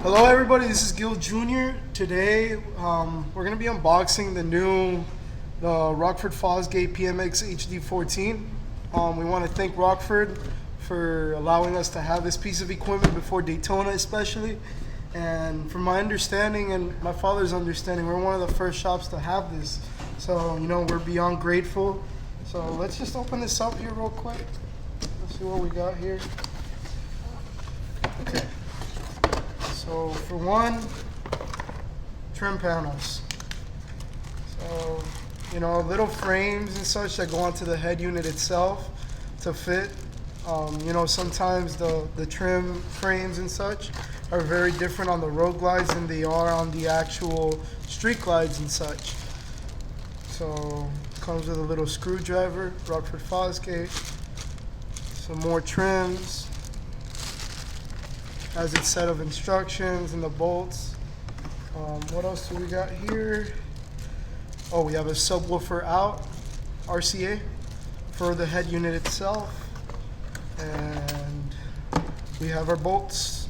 Hello everybody, this is Gil Jr. Today we're going to be unboxing the Rockford Fosgate PMX-HD14. We want to thank Rockford for allowing us to have this piece of equipment before Daytona especially. And from my understanding and my father's understanding, we're one of the first shops to have this. So, you know, we're beyond grateful. So let's just open this up here real quick. Let's see what we got here. Okay. So for one, trim panels. So, you know, little frames and such that go onto the head unit itself to fit. You know, sometimes the trim frames and such are very different on the road glides than they are on the actual street glides and such. So comes with a little screwdriver, Rockford Fosgate, some more trims. Has its set of instructions and the bolts. What else do we got here? Oh, we have a subwoofer out, RCA, for the head unit itself. And we have our bolts.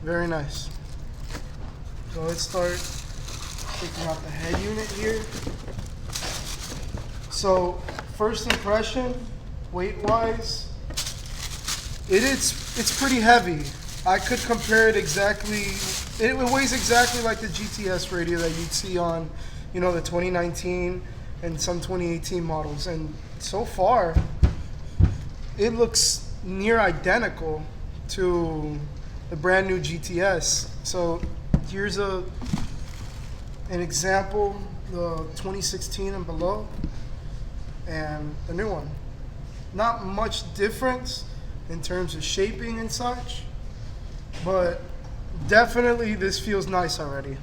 Very nice. So let's start taking out the head unit here. So first impression, weight-wise, it's pretty heavy. I could compare it exactly. It weighs exactly like the GTS radio that you'd see on, you know, the 2019 and some 2018 models. And so far, it looks near identical to the brand new GTS. So here's an example: the 2016 and below, and the new one. Not much difference in terms of shaping and such, but definitely this feels nice already. It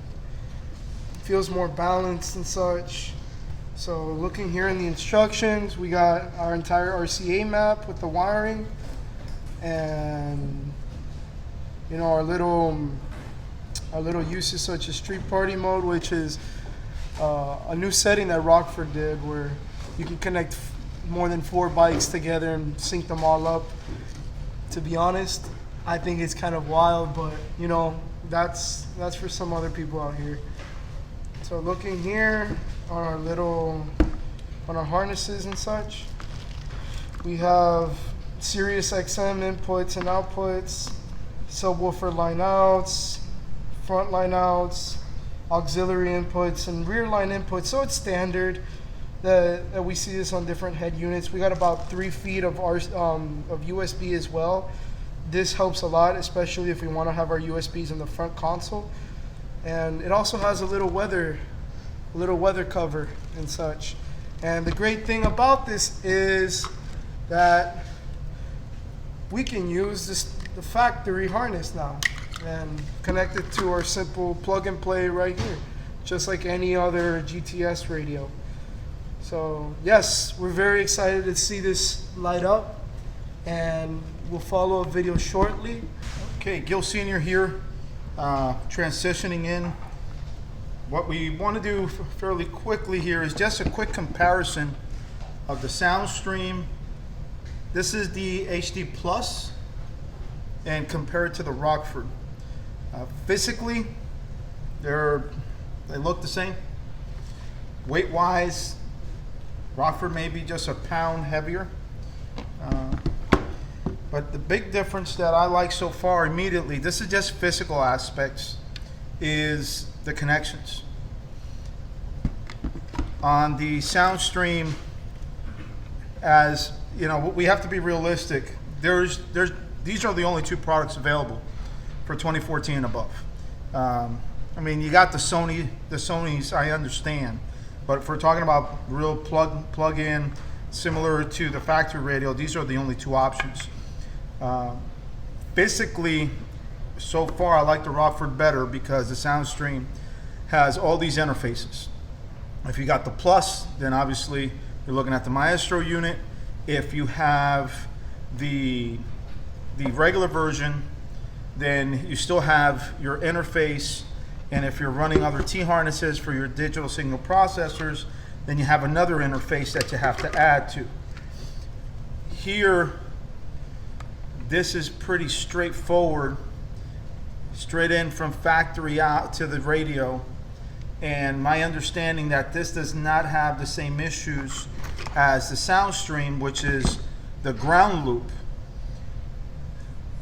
feels more balanced and such. So looking here in the instructions, we got our entire RCA map with the wiring, and you know, our little uses such as street party mode, which is a new setting that Rockford did where you can connect more than 4 bikes together and sync them all up. To be honest, I think it's kind of wild, but you know, that's for some other people out here. So looking here on our harnesses and such, we have Sirius XM inputs and outputs, subwoofer line outs, front line outs, auxiliary inputs, and rear line inputs. So it's standard that we see this on different head units. We got about 3 feet of USB as well. This helps a lot, especially if we want to have our USBs in the front console. And it also has a little weather cover and such. And the great thing about this is that we can use the factory harness now and connect it to our simple plug and play right here, just like any other GTS radio. So yes, we're very excited to see this light up, and we'll follow a video shortly. Okay, Gil Sr. here, transitioning in. What we want to do fairly quickly here is just a quick comparison of the sound stream. This is the HD Plus, and compare it to the Rockford. Physically, they look the same. Weight-wise, Rockford may be just a pound heavier. But the big difference that I like so far immediately, this is just physical aspects, is the connections. On the sound stream, as you know, we have to be realistic. These are the only 2 products available for 2014 and above. I mean, you got the Sonys, I understand, but if we're talking about real plug-in, similar to the factory radio, these are the only 2 options. Basically, so far I like the Rockford better because the sound stream has all these interfaces. If you got the Plus, then obviously you're looking at the Maestro unit. If you have the regular version, then you still have your interface, and if you're running other T-harnesses for your digital signal processors, then you have another interface that you have to add to. Here, this is pretty straightforward straight in from factory out to the radio. And my understanding that this does not have the same issues as the SoundStream, which is the ground loop.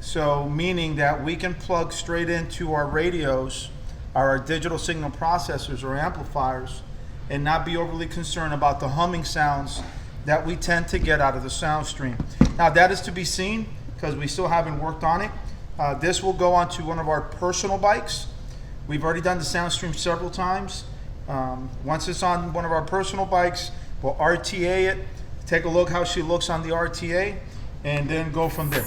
So meaning that we can plug straight into our radios, our digital signal processors or amplifiers, and not be overly concerned about the humming sounds that we tend to get out of the SoundStream. Now that is to be seen because we still haven't worked on it. This will go onto one of our personal bikes. We've already done the SoundStream several times. Once it's on one of our personal bikes, we'll RTA it, take a look how she looks on the RTA, and then go from there.